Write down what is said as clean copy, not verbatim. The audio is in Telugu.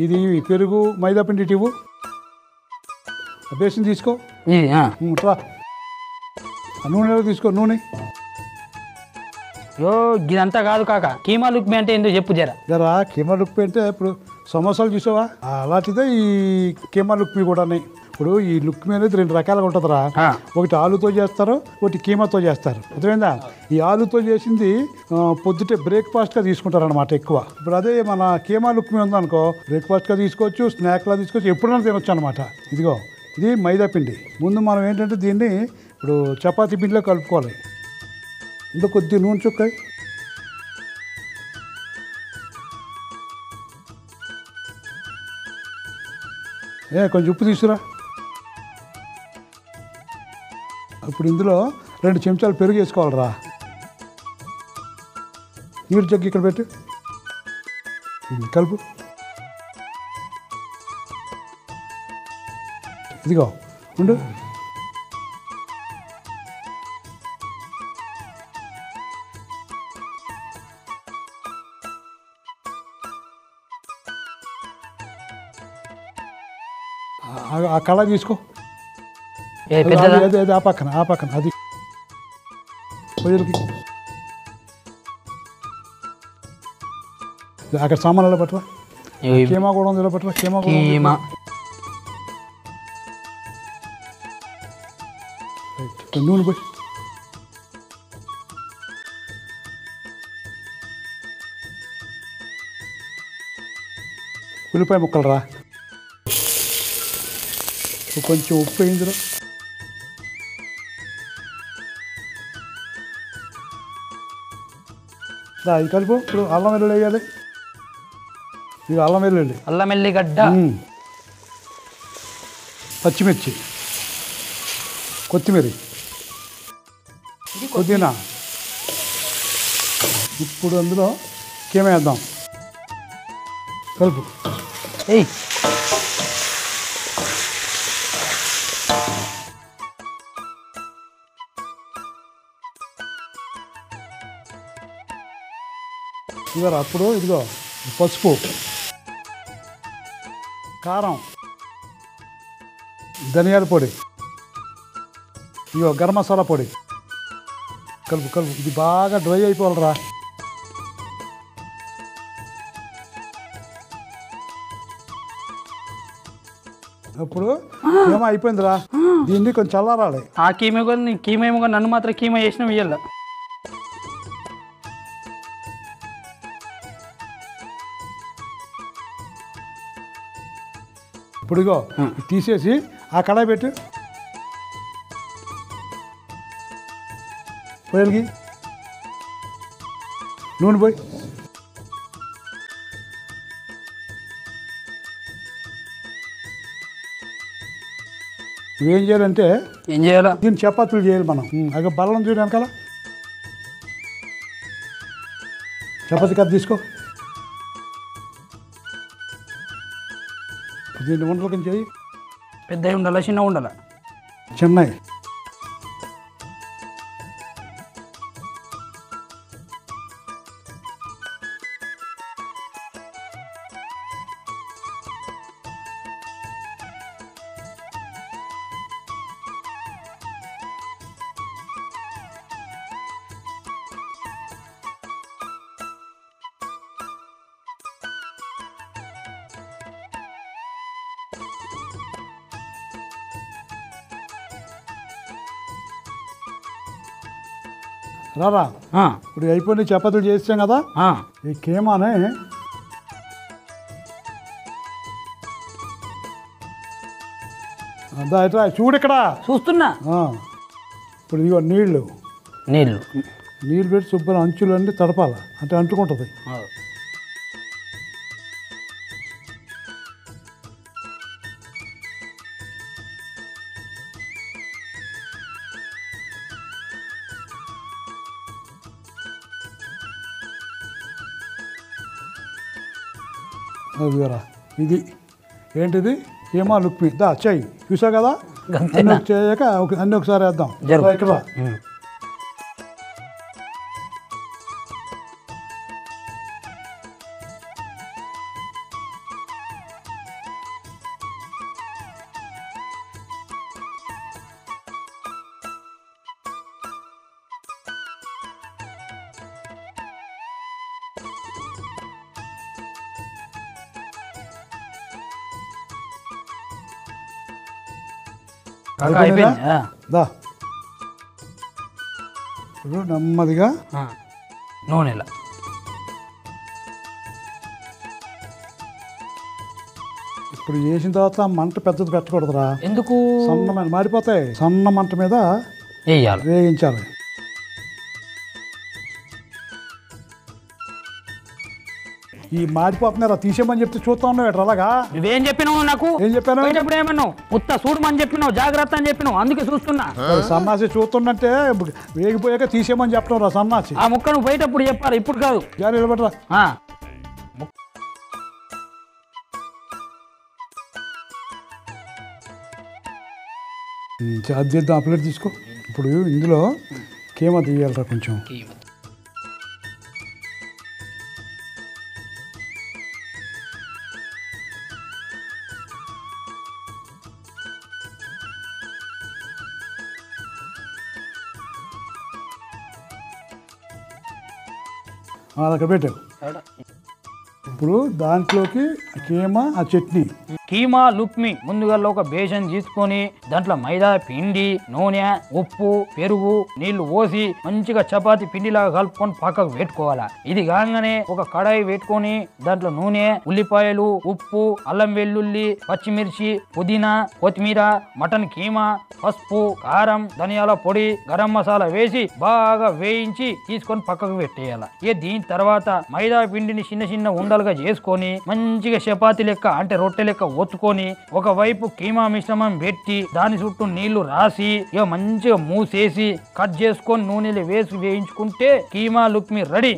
ఇది పెరుగు మైదా పిండి ఇవ్వు. బేసిన్ తీసుకో. రా నూనె తీసుకో. నూనె ఇదంతా కాదు కాక. కీమా లుక్మి అంటే ఏంటో చెప్పు జరా. కీమా లుక్మి అంటే ఇప్పుడు సమోసాలు చూసావా, అలాంటిదే ఈ కీమా లుక్మి కూడా. ఇప్పుడు ఈ లుక్మి అనేది 2 రకాలుగా ఉంటుందిరా. ఒకటి ఆలుతో చేస్తారు, ఒకటి కీమాతో చేస్తారు. అర్థమైందా? ఈ ఆలుతో చేసింది పొద్దుటే బ్రేక్ఫాస్ట్గా తీసుకుంటారు అనమాట ఎక్కువ. ఇప్పుడు అదే మన కీమా లుక్మి ఉందనుకో, బ్రేక్ఫాస్ట్గా తీసుకోవచ్చు, స్నాక్లా తీసుకోవచ్చు, ఎప్పుడైనా తినొచ్చు అనమాట. ఇదిగో ఇది మైదా పిండి. ముందు మనం ఏంటంటే దీన్ని ఇప్పుడు చపాతీ పిండిలో కలుపుకోవాలి. ఇందులో కొద్ది నూనె చుక్క, కొంచెం ఉప్పు తీసుకురా. ఇప్పుడు ఇందులో 2 చెంచాలు పెరుగు వేసుకోవాలరా. నీరు జగ్గి ఇక్కడ పెట్టు, కలుపు. ఇదిగో ఉండు. ఆ కళ తీసుకో. అది ఆ పక్కన అది పొయ్యిలకి. అక్కడ సామాన్లలో పట్టరా. కీమా కూడా ఉంది, పట్టరా. కీమా నూనె పోయి. ఉల్లిపాయ ముక్కలు రా. కొంచెం ఉప్పు వేయించరా. ఇది కలుపు. ఇప్పుడు అల్లం వెల్లుల్లి వేయాలి. ఇది అల్లం వెల్లుల్లిగడ్డ, పచ్చిమిర్చి, కొత్తిమీర, పుదీనా. ఇప్పుడు అందులో కీమా వేద్దాం. కలుపు. ఇదిగో అప్పుడు ఇదిగో పసుపు, కారం, ధనియాల పొడి, ఇదిగో గరం మసాలా పొడి. కలుపు. ఇది బాగా డ్రై అయిపోవాలరా. అప్పుడు కీమా అయిపోయిందిరా. దీన్ని కొంచెం చల్లారాలి. ఆ కీమేమో నన్ను మాత్రం కీమా చేసిన ఇయ్యాల. ఇప్పుడు ఇగో తీసేసి ఆ కడాయి పెట్టు. పొయ్యిలకి నూనె పోయి. నువ్వేం చేయాలంటే ఏం చేయాలా, దీన్ని చపాతీలు చేయాలి మనం. అక్కడ బల్లం చూడు వెనకాల. చపాతీ కథ తీసుకో. దీన్ని ఉండలు కొంచెం చేయి. పెద్దవి ఉండాలా చిన్నగా ఉండాలా? చిన్నవి. రారా. ఇప్పుడు అయిపోయిన చపాతీలు చేస్తాం కదా, ఈ కీమానే అదా చూడు ఇక్కడ చూస్తున్నా. ఇప్పుడు ఇదిగో నీళ్ళు పెట్టి శుభ్రం అంచులు అన్నీ తడపాలి, అంటే అంటుకుంటుంది. అదిరా ఇది ఏంటిది కీమా లుక్మి. దా చెయ్యి. చూసావు కదా, అన్నీ చేయక అన్నీ ఒకసారి వేద్దాం. ఇక్కడ కాకా అయిపోయింది దా ఇప్పుడు నెమ్మదిగా నూనెలా ఇప్పుడు వేసిన తర్వాత మంట పెద్దది పెట్టకూడదురా. ఎందుకు? సన్నమైన మారిపోతాయి. సన్న మంట మీద వేయాలి, వేయించాలి. ఈ మాడిపోతున్నారా తీసేయమని చెప్తే చూస్తా ఉన్నావు అలాగా. నువ్వేం చెప్పినావు నాకు? ఏం చెప్పాను? పోయేటప్పుడు ఏమన్నావు? ఉత్త చూడమని చెప్పినావు, జాగ్రత్త అని చెప్పినావు, అందుకే చూస్తున్నా. సన్నాసి చూస్తుందంటే వేగిపోయాక తీసేయమని చెప్పడం రా సన్నాసి. ఆ ముక్క నువ్వు పోయేటప్పుడు చెప్పాలి, ఇప్పుడు కాదు. నిలబడరా. అది చేద్దాం. ఆ ప్లేట్ తీసుకో. ఇప్పుడు ఇందులో కీమా తీయాలరా కొంచెం. అక్కడ పెట్టావు. ఇప్పుడు దాంట్లోకి కీమా, ఆ చట్నీ. కీమా లుక్మి ముందుగా ఒక బేషన్ తీసుకొని దాంట్లో మైదా పిండి, నూనె, ఉప్పు, పెరుగు, నీళ్లు పోసి మంచిగా చపాతి పిండిలాగా కలుపుకొని పక్కకు పెట్టుకోవాలా. ఇది కాగానే ఒక కడాయి పెట్టుకొని దాంట్లో నూనె, ఉల్లిపాయలు, ఉప్పు, అల్లం వెల్లుల్లి, పచ్చిమిర్చి, పుదీనా, కొత్తిమీర, మటన్ కీమా, పసుపు, కారం, ధనియాల పొడి, గరం మసాలా వేసి బాగా వేయించి తీసుకొని పక్కకు పెట్టేయాలి. దీని తర్వాత మైదా పిండిని చిన్న చిన్న ఉండలుగా చేసుకొని మంచిగా చపాతీ లెక్క అంటే రొట్టె లెక్క ఒత్తుకొని ఒకవైపు కీమా మిశ్రమం పెట్టి దాని చుట్టూ నీళ్లు రాసి మంచిగా మూసేసి కట్ చేసుకొని నూనెలు వేసి వేయించుకుంటే కీమా లుక్మి రెడీ.